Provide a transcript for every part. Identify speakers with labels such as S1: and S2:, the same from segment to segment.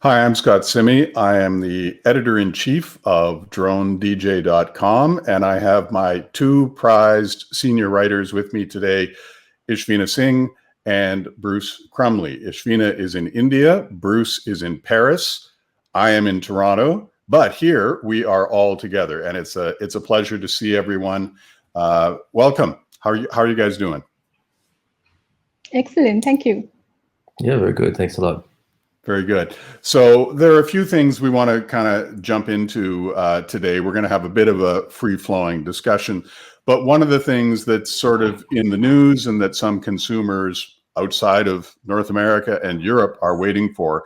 S1: Hi, I'm Scott Simi. I am the editor-in-chief of DroneDJ.com, and I have my two prized senior writers with me today, Ishvina Singh and Bruce Crumley. Ishvina is in India, Bruce is in Paris, I am in Toronto, but here we are all together, and it's a pleasure to see everyone. Welcome. How are you guys doing?
S2: Excellent. Thank you.
S3: Yeah, very good. Thanks a lot.
S1: Very good. So there are a few things we want to kind of jump into today. We're going to have a bit of a free-flowing discussion, but one of the things that's sort of in the news and that some consumers outside of North America and Europe are waiting for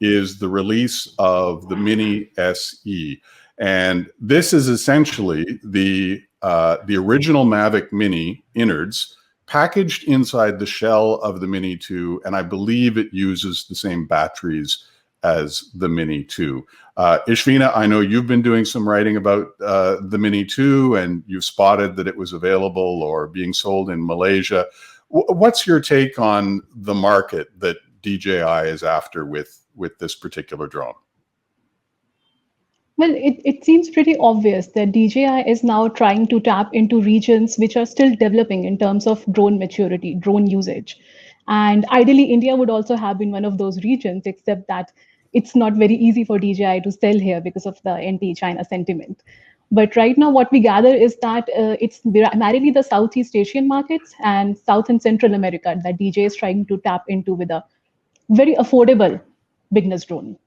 S1: is the release of the Mini SE. And this is essentially the original Mavic Mini innards packaged inside the shell of the Mini 2, and I believe it uses the same batteries as the Mini 2. Ishvina, I know you've been doing some writing about the Mini 2, and you've spotted that it was available or being sold in Malaysia. What's your take on the market that DJI is after with this particular drone?
S2: Well, it seems pretty obvious that DJI is now trying to tap into regions which are still developing in terms of drone maturity, drone usage. And ideally, India would also have been one of those regions, except that it's not very easy for DJI to sell here because of the anti-China sentiment. But right now, what we gather is that it's primarily the Southeast Asian markets and South and Central America that DJI is trying to tap into with a very affordable beginner's drone.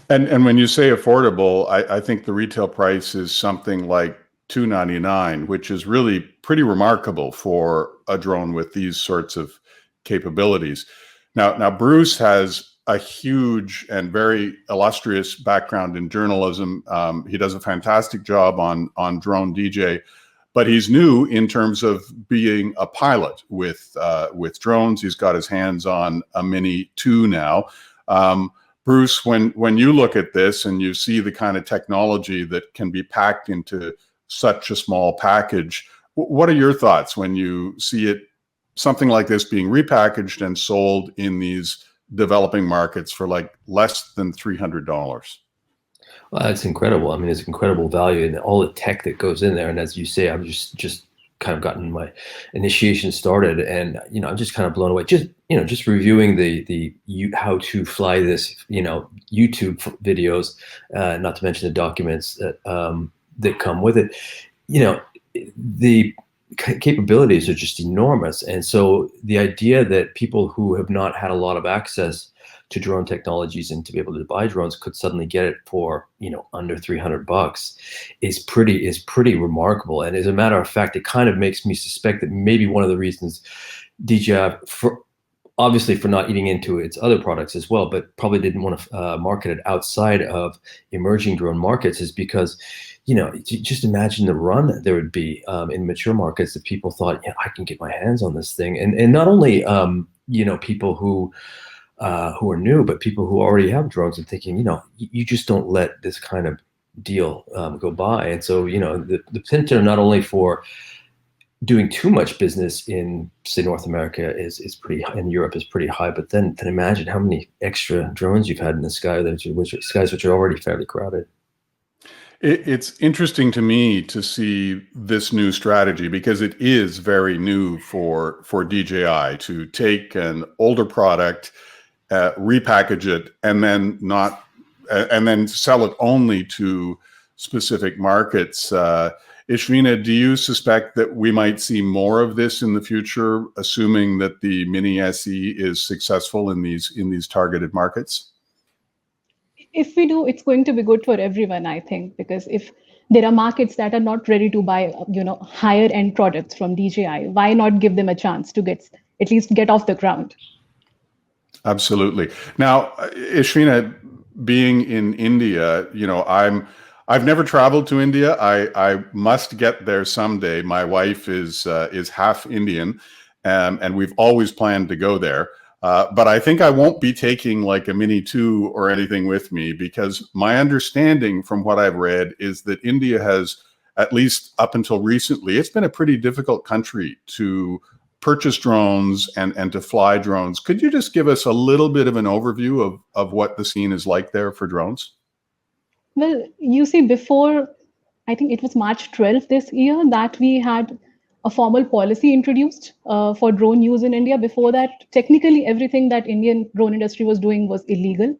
S1: And when you say affordable, I think the retail price is something like $299, which is really pretty remarkable for a drone with these sorts of capabilities. Now Bruce has a huge and very illustrious background in journalism. He does a fantastic job on Drone DJ, but he's new in terms of being a pilot with drones. He's got his hands on a Mini 2 now. Bruce, when you look at this and you see the kind of technology that can be packed into such a small package, what are your thoughts when you see something like this being repackaged and sold in these developing markets for like less than $300?
S3: Well, that's incredible. I mean, it's incredible value and all the tech that goes in there. And as you say, I'm just kind of gotten my initiation started, and I'm just kind of blown away. Just reviewing the how to fly this, YouTube videos, not to mention the documents that come with it. The capabilities are just enormous, and so the idea that people who have not had a lot of access to drone technologies and to be able to buy drones could suddenly get it for under $300 is pretty remarkable. And as a matter of fact, it kind of makes me suspect that maybe one of the reasons DJI, obviously for not eating into its other products as well, but probably didn't want to market it outside of emerging drone markets, is because just imagine the run that there would be in mature markets that people thought, I can get my hands on this thing, and not only people who are new, but people who already have drones and thinking, you just don't let this kind of deal go by. And so, the potential not only for doing too much business in, say, North America is pretty high, and Europe is pretty high, but then imagine how many extra drones you've had in the sky, which are already fairly crowded.
S1: It's interesting to me to see this new strategy because it is very new for DJI to take an older product, repackage it, and then sell it only to specific markets. Ishvina, do you suspect that we might see more of this in the future, assuming that the Mini SE is successful in these targeted markets?
S2: If we do, it's going to be good for everyone, I think, because if there are markets that are not ready to buy, higher end products from DJI, why not give them a chance to at least get off the ground?
S1: Absolutely. Now, Ishvina, being in India, I've never traveled to India. I must get there someday. My wife is half Indian, and we've always planned to go there. But I think I won't be taking like a Mini 2 or anything with me, because my understanding from what I've read is that India has, at least up until recently, it's been a pretty difficult country to purchase drones and to fly drones. Could you just give us a little bit of an overview of what the scene is like there for drones?
S2: Well, you see, before, I think it was March 12th this year that we had a formal policy introduced for drone use in India. Before that, technically everything that Indian drone industry was doing was illegal.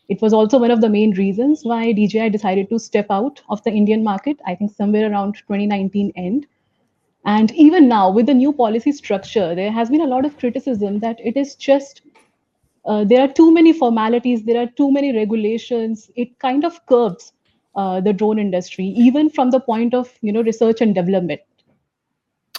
S2: It was also one of the main reasons why DJI decided to step out of the Indian market, I think somewhere around 2019 end. And even now, with the new policy structure, there has been a lot of criticism that it is just there are too many formalities, there are too many regulations. It kind of curbs the drone industry, even from the point of research and development.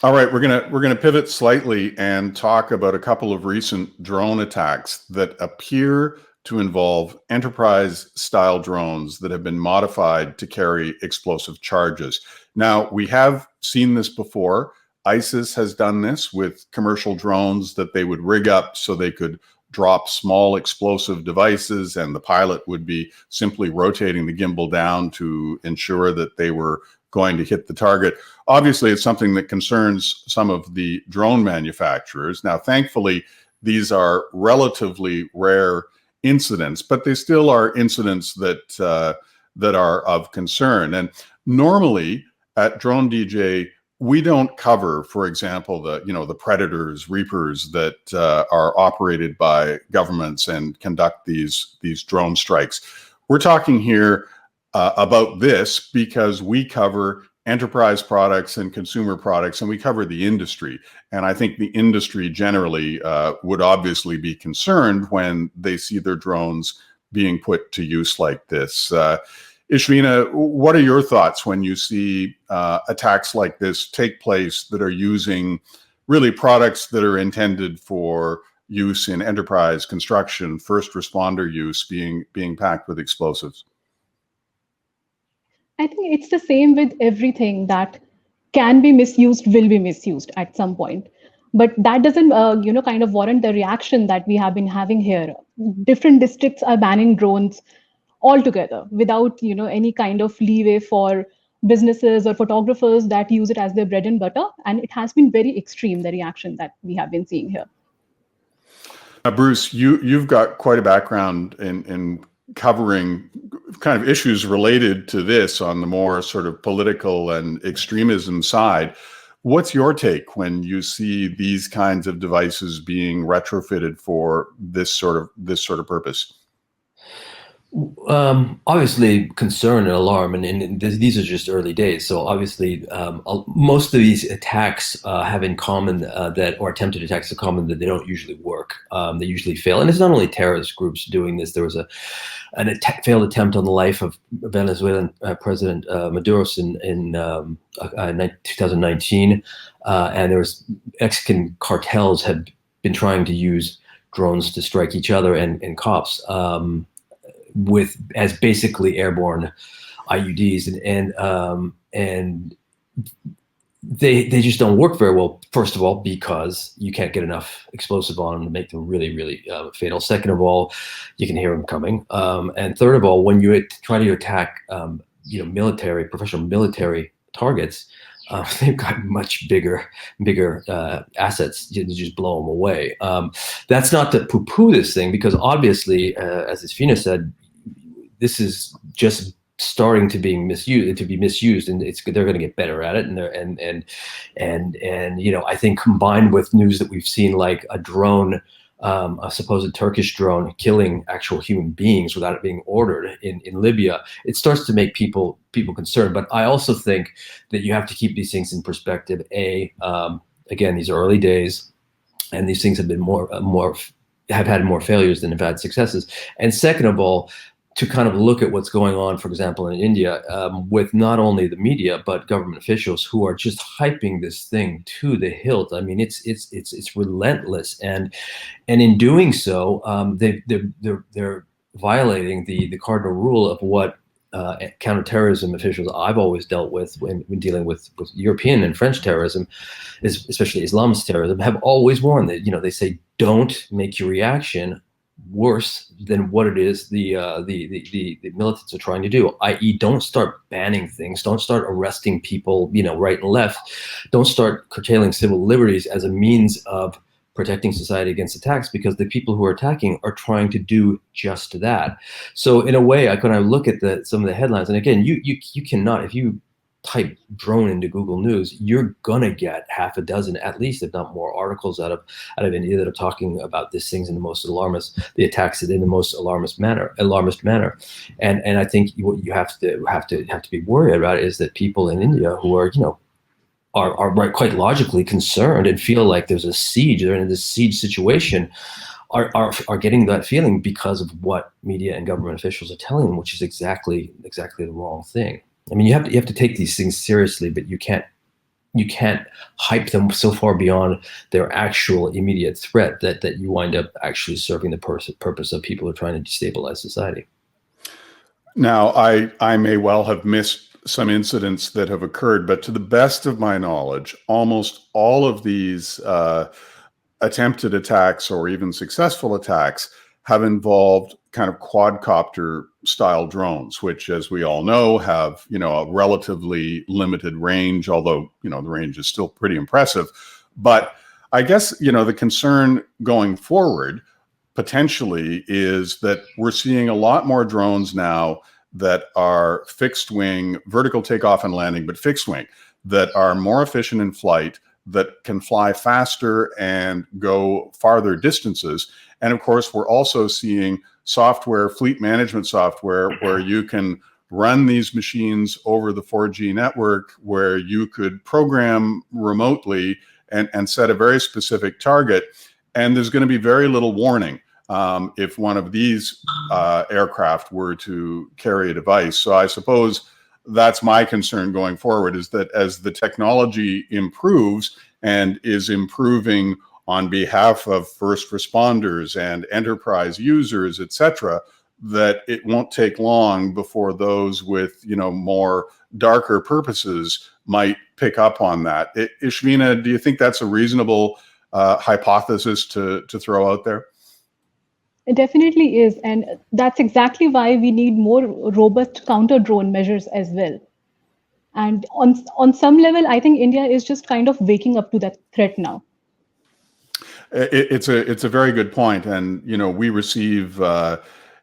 S1: All right, we're gonna pivot slightly and talk about a couple of recent drone attacks that appear to involve enterprise-style drones that have been modified to carry explosive charges. Now, we have seen this before. ISIS has done this with commercial drones that they would rig up so they could drop small explosive devices, and the pilot would be simply rotating the gimbal down to ensure that they were going to hit the target. Obviously, it's something that concerns some of the drone manufacturers. Now, thankfully, these are relatively rare incidents, but they still are incidents that that are of concern. And normally at Drone DJ, we don't cover, for example, the predators, reapers that are operated by governments and conduct these drone strikes. We're talking here about this because we cover enterprise products and consumer products, and we cover the industry. And I think the industry generally would obviously be concerned when they see their drones being put to use like this. Ishvina, what are your thoughts when you see attacks like this take place that are using really products that are intended for use in enterprise construction, first responder use, being packed with explosives?
S2: I think it's the same with everything that can be misused, will be misused at some point. But that doesn't, kind of warrant the reaction that we have been having here. Different districts are banning drones altogether without, any kind of leeway for businesses or photographers that use it as their bread and butter. And it has been very extreme, the reaction that we have been seeing here.
S1: Bruce, you've got quite a background in covering kind of issues related to this on the more sort of political and extremism side. What's your take when you see these kinds of devices being retrofitted for this sort of purpose?
S3: Obviously concern and alarm, and these are just early days. So obviously, most of these attacks have in common or attempted attacks in common that they don't usually work. They usually fail, and it's not only terrorist groups doing this. There was a failed attempt on the life of Venezuelan President Maduro in 2019, and there was Mexican cartels had been trying to use drones to strike each other and cops. As basically airborne IUDs, and they just don't work very well. First of all, because you can't get enough explosive on them to make them really, really fatal. Second of all, you can hear them coming. And third of all, when you try to attack, professional military targets, they've got much bigger assets to just blow them away. That's not to poo-poo this thing, because obviously, as Ishvina said, this is just starting to be misused, and they're going to get better at it. And I think combined with news that we've seen, like a drone, a supposed Turkish drone killing actual human beings without it being ordered in Libya, it starts to make people concerned. But I also think that you have to keep these things in perspective. Again, these are early days, and these things have been have had more failures than have had successes. And second of all, to kind of look at what's going on, for example, in India, with not only the media but government officials who are just hyping this thing to the hilt. I mean, it's relentless, and in doing so, they're violating the cardinal rule of what counterterrorism officials I've always dealt with when dealing with European and French terrorism, especially Islamist terrorism, have always warned that they say, don't make your reaction worse than what it is the militants are trying to do, i.e. don't start banning things, don't start arresting people, right and left, don't start curtailing civil liberties as a means of protecting society against attacks, because the people who are attacking are trying to do just that. So in a way, when I look at some of the headlines, and again, you cannot, if you type drone into Google News, you're gonna get half a dozen, at least, if not more, articles out of India that are talking about these things in the most the attacks in the most alarmist manner. And I think what you have to be worried about is that people in India who are are quite logically concerned and feel like there's a siege, they're in this siege situation, are getting that feeling because of what media and government officials are telling them, which is exactly the wrong thing. I mean, you have to take these things seriously, but you can't hype them so far beyond their actual immediate threat that you wind up actually serving the purpose of people who are trying to destabilize society.
S1: Now, I may well have missed some incidents that have occurred, but to the best of my knowledge, almost all of these attempted attacks or even successful attacks have involved kind of quadcopter style drones, which, as we all know, have, a relatively limited range, although, the range is still pretty impressive. But I guess, the concern going forward potentially is that we're seeing a lot more drones now that are fixed wing, vertical takeoff and landing, but fixed wing, that are more efficient in flight, that can fly faster and go farther distances. And of course, we're also seeing software, fleet management software, where you can run these machines over the 4G network, where you could program remotely and set a very specific target. And there's going to be very little warning if one of these aircraft were to carry a device. So I suppose that's my concern going forward, is that as the technology improves and is improving on behalf of first responders and enterprise users, et cetera, that it won't take long before those with, more darker purposes might pick up on that. Ishvina, do you think that's a reasonable hypothesis to throw out there?
S2: It definitely is. And that's exactly why we need more robust counter-drone measures as well. And on some level, I think India is just kind of waking up to that threat now.
S1: It's a very good point. And, we receive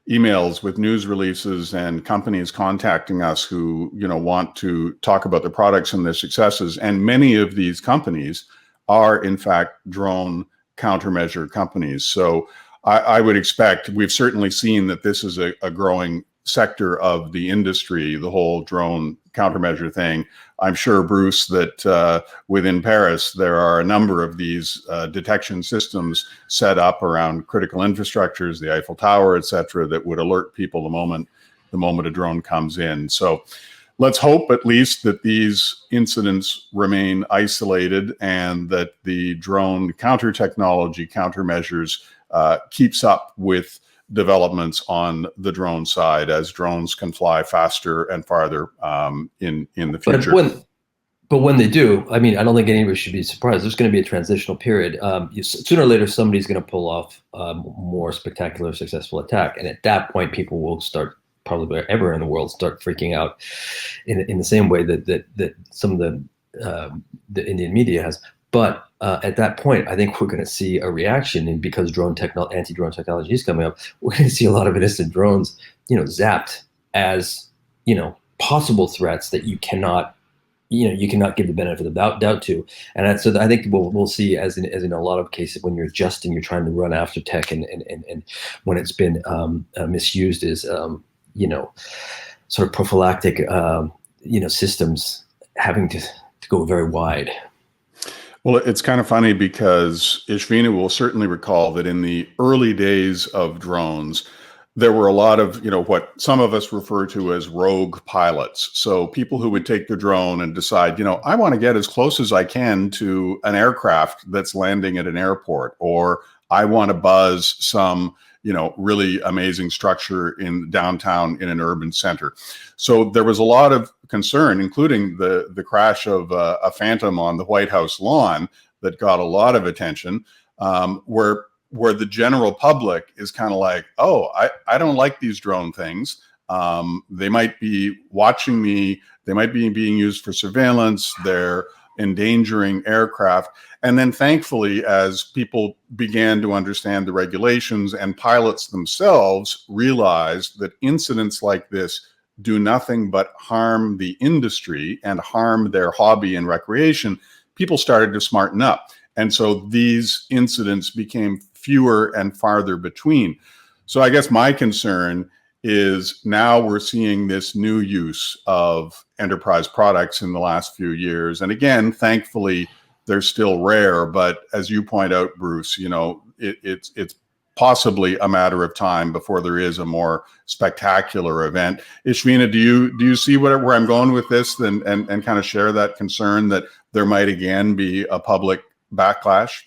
S1: emails with news releases and companies contacting us who, want to talk about their products and their successes. And many of these companies are, in fact, drone countermeasure companies. So I would expect, we've certainly seen that this is a growing sector of the industry, the whole drone countermeasure thing. I'm sure, Bruce, that within Paris, there are a number of these detection systems set up around critical infrastructures, the Eiffel Tower, et cetera, that would alert people the moment a drone comes in. So let's hope at least that these incidents remain isolated and that the drone counter technology, countermeasures keeps up with developments on the drone side, as drones can fly faster and farther in the future.
S3: But when they do, I mean, I don't think anybody should be surprised. There's going to be a transitional period. Sooner or later, somebody's going to pull off a more spectacular, successful attack, and at that point, people will start, probably wherever in the world, start freaking out in the same way that some of the Indian media has. But at that point, I think we're going to see a reaction, and because anti-drone technology is coming up, we're going to see a lot of innocent drones, zapped as, possible threats that you cannot give the benefit of the doubt to. And so I think we'll see, as in a lot of cases, when you're adjusting, you're trying to run after tech, and when it's been misused as sort of prophylactic systems having to go very wide.
S1: Well, it's kind of funny because Ishvina will certainly recall that in the early days of drones, there were a lot of, what some of us refer to as rogue pilots. So people who would take the drone and decide, I want to get as close as I can to an aircraft that's landing at an airport, or I want to buzz some, really amazing structure in downtown in an urban center. So there was a lot of concern, including the crash of a Phantom on the White House lawn that got a lot of attention, where where the general public is kind of like, oh, I don't like these drone things. They might be watching me. They might be being used for surveillance. They're endangering aircraft. And then thankfully, as people began to understand the regulations and pilots themselves realized that incidents like this do nothing but harm the industry and harm their hobby and recreation, people started to smarten up. And so these incidents became fewer and farther between. So I guess my concern is now we're seeing this new use of enterprise products in the last few years. And again, thankfully, they're still rare. But as you point out, Bruce, you know, it's possibly a matter of time before there is a more spectacular event. Ishvina, do you see where I'm going with this and kind of share that concern that there might again be a public backlash?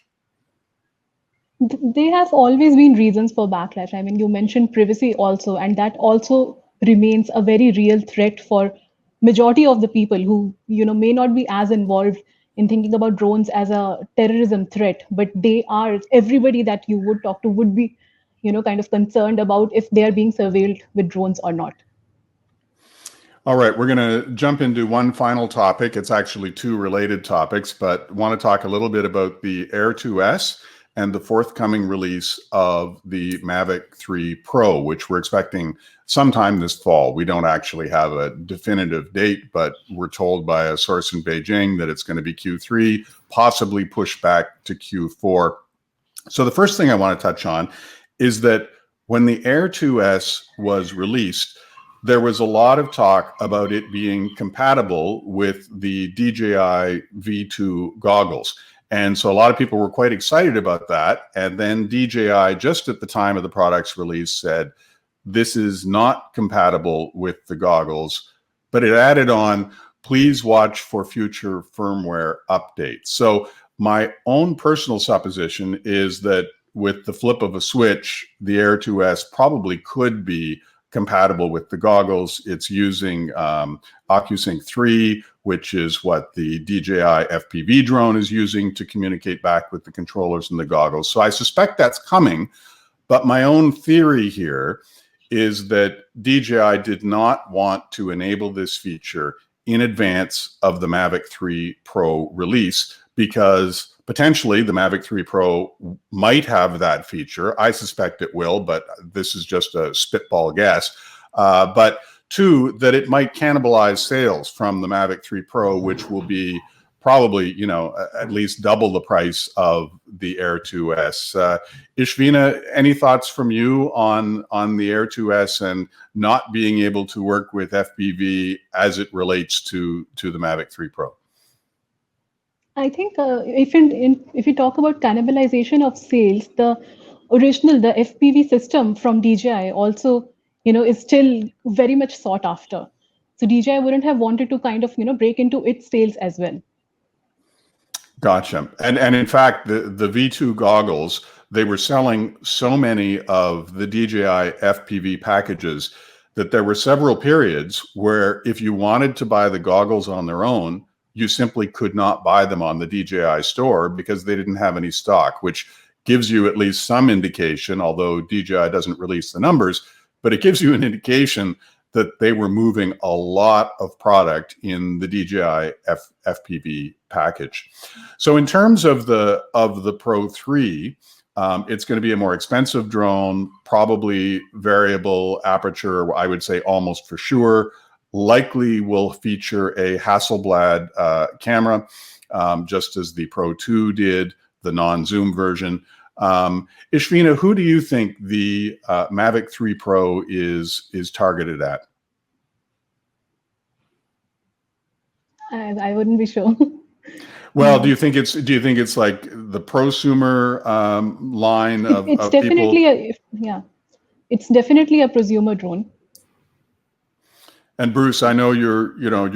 S2: There have always been reasons for backlash. I mean, you mentioned privacy also, and that also remains a very real threat for majority of the people who, you know, may not be as involved in thinking about drones as a terrorism threat, but they are, everybody that you would talk to would be, you know, kind of concerned about if they are being surveilled with drones or not.
S1: All right, we're going to jump into one final topic. It's actually two related topics, but want to talk a little bit about the Air 2S and the forthcoming release of the Mavic 3 Pro, which we're expecting sometime this fall. We don't actually have a definitive date, but we're told by a source in Beijing that it's going to be Q3, possibly pushed back to Q4. So the first thing I want to touch on is that when the Air 2S was released, there was a lot of talk about it being compatible with the DJI V2 goggles. And so a lot of people were quite excited about that. And then DJI, just at the time of the product's release, said, this is not compatible with the goggles, but it added on, please watch for future firmware updates. So my own personal supposition is that with the flip of a switch, the Air 2S probably could be compatible with the goggles. It's using OcuSync 3, which is what the DJI FPV drone is using to communicate back with the controllers and the goggles. So I suspect that's coming, but my own theory here is that DJI did not want to enable this feature in advance of the Mavic 3 Pro release, because potentially the Mavic 3 Pro might have that feature. I suspect it will, but this is just a spitball guess. But two, that it might cannibalize sales from the Mavic 3 Pro, which will be probably, you know, at least double the price of the Air 2S. Ishvina, any thoughts from you on the Air 2S and not being able to work with FPV as it relates to the Mavic 3 Pro?
S2: I think if you talk about cannibalization of sales, the FPV system from DJI also, you know, is still very much sought after. So DJI wouldn't have wanted to kind of, you know, break into its sales as well.
S1: Gotcha. And in fact, the V2 goggles, they were selling so many of the DJI FPV packages that there were several periods where if you wanted to buy the goggles on their own, you simply could not buy them on the DJI store because they didn't have any stock, which gives you at least some indication, although DJI doesn't release the numbers, but it gives you an indication that they were moving a lot of product in the DJI FPV package. So in terms of the Pro 3, it's going to be a more expensive drone, probably variable aperture, I would say almost for sure. Likely will feature a Hasselblad camera, just as the Pro 2 did, the non-zoom version. Ishvina, who do you think the Mavic 3 Pro is targeted at?
S2: I wouldn't be sure.
S1: Well, do you think it's like the prosumer line of
S2: it's
S1: of
S2: definitely
S1: people?
S2: It's definitely a prosumer drone.
S1: And Bruce, I know you're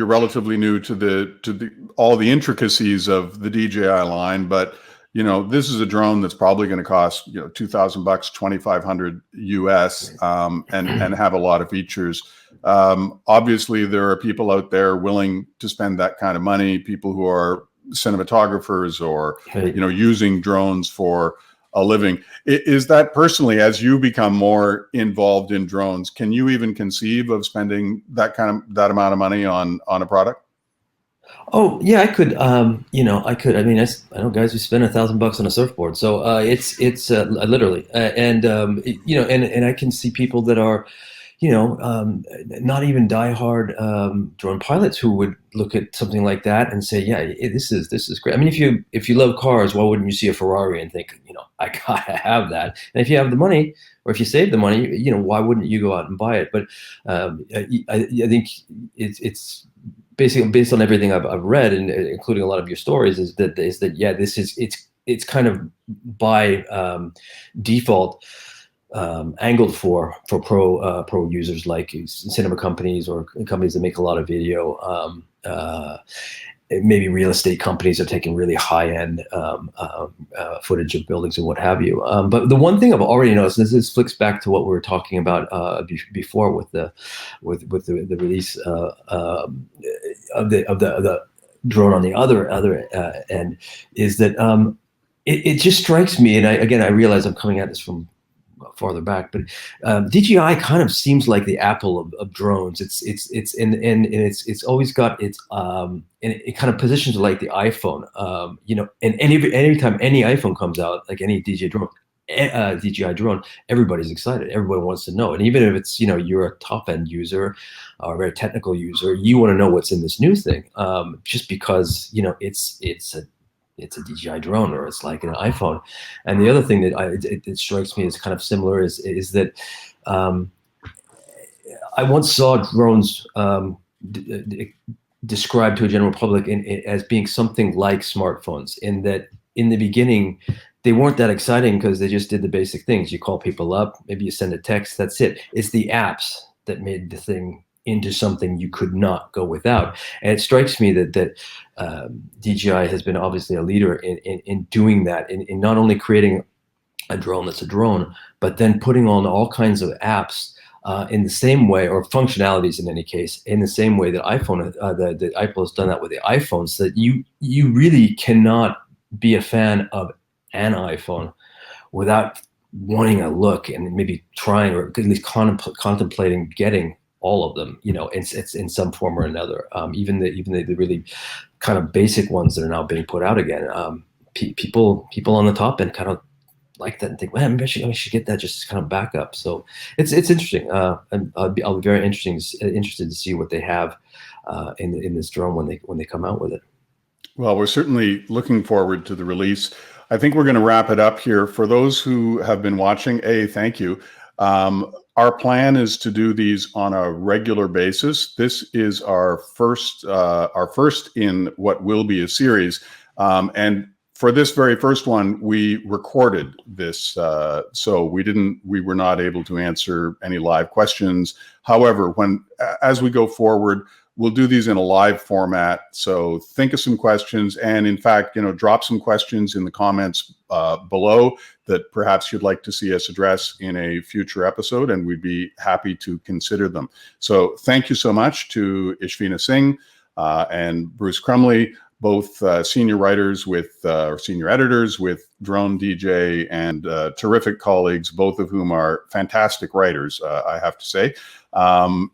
S1: relatively new to all the intricacies of the DJI line, but you know, this is a drone that's probably going to cost, you know, $2,000, $2,500 US, and have a lot of features. Obviously, there are people out there willing to spend that kind of money, people who are cinematographers or, you know, using drones for a living. Is that personally, as you become more involved in drones, can you even conceive of spending that amount of money on a product?
S3: Oh yeah, I could. I could. I mean, I know guys who spend $1,000 on a surfboard. So it's literally, and I can see people that are, not even diehard drone pilots who would look at something like that and say, yeah, this is great. I mean, if you love cars, why wouldn't you see a Ferrari and think, I gotta have that? And if you have the money, or if you save the money, why wouldn't you go out and buy it? But I think it's basically based on everything I've read, and including a lot of your stories, is that yeah, it's kind of by default angled for pro users like cinema companies or companies that make a lot of video. Maybe real estate companies are taking really high-end footage of buildings and what have you. But the one thing I've already noticed, and this flicks back to what we were talking about before with the release of the drone on the other end, is that it just strikes me, and I realize I'm coming at this from farther back, but DJI kind of seems like the Apple of drones. It's always got its and it kind of positions like the iPhone. And any time any iPhone comes out, like any DJI drone, everybody's excited. Everybody wants to know, and even if it's you're a top end user or a very technical user, you want to know what's in this new thing, just because it's a DJI drone, or it's like an iPhone. And the other thing that it strikes me as kind of similar is that I once saw drones described to a general public as being something like smartphones, in that in the beginning they weren't that exciting because they just did the basic things. You call people up, maybe you send a text, that's it. It's the apps that made the thing into something you could not go without. And it strikes me that DJI has been obviously a leader in doing that, in not only creating a drone that's a drone, but then putting on all kinds of apps in the same way, or functionalities in any case, in the same way that that Apple has done that with the iPhones, so that you really cannot be a fan of an iPhone without wanting a look and maybe trying, or at least contemplating getting all of them, it's in some form or another. Even the really kind of basic ones that are now being put out again. People on the top end kind of like that and think, man, maybe I should get that just kind of backup. So it's interesting. And I'll be very interested to see what they have in this drone when they come out with it.
S1: Well, we're certainly looking forward to the release. I think we're going to wrap it up here. For those who have been watching, thank you. Our plan is to do these on a regular basis. This is our first in what will be a series. And for this very first one, we recorded this, so we were not able to answer any live questions. However, as we go forward, we'll do these in a live format. So think of some questions, and in fact, drop some questions in the comments below that perhaps you'd like to see us address in a future episode, and we'd be happy to consider them. So thank you so much to Ishvina Singh and Bruce Crumley, both senior writers or senior editors with Drone DJ, and terrific colleagues, both of whom are fantastic writers, I have to say.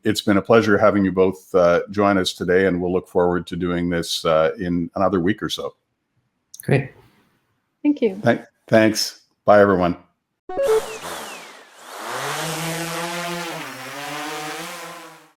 S1: It's been a pleasure having you both join us today, and we'll look forward to doing this in another week or so.
S3: Great.
S2: Thank you.
S1: Thanks. Bye, everyone.